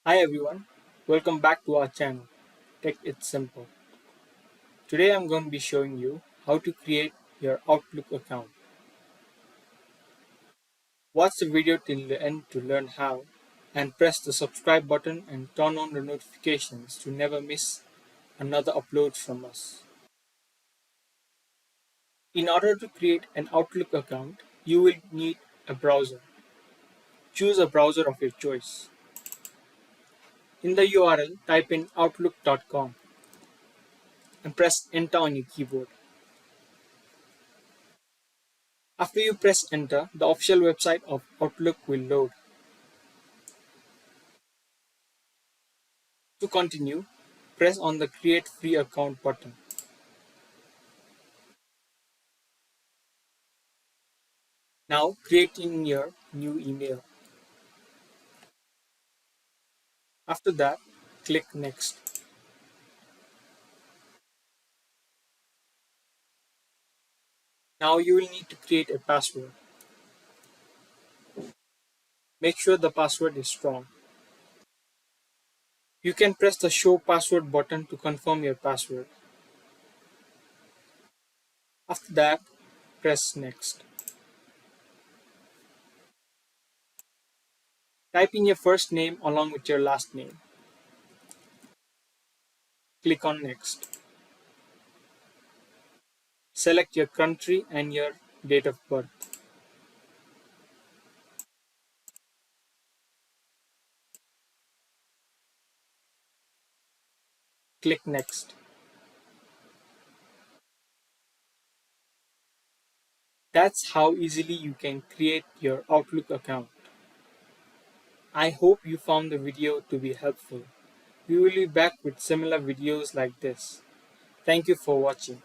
Hi everyone, welcome back to our channel, Tech It's Simple. Today I'm going to be showing you how to create your Outlook account. Watch the video till the end to learn how, and press the subscribe button and turn on the notifications to never miss another upload from us. In order to create an Outlook account, you will need a browser. Choose a browser of your choice. In the URL, type in outlook.com and press enter on your keyboard. After you press enter, the official website of Outlook will load. To continue, press on the Create Free Account button. Now create in your new email. After that, click Next. Now you will need to create a password. Make sure the password is strong. You can press the Show Password button to confirm your password. After that, press Next. Type in your first name along with your last name. Click on Next. Select your country and your date of birth. Click Next. That's how easily you can create your Outlook account. I hope you found the video to be helpful. We will be back with similar videos like this. Thank you for watching.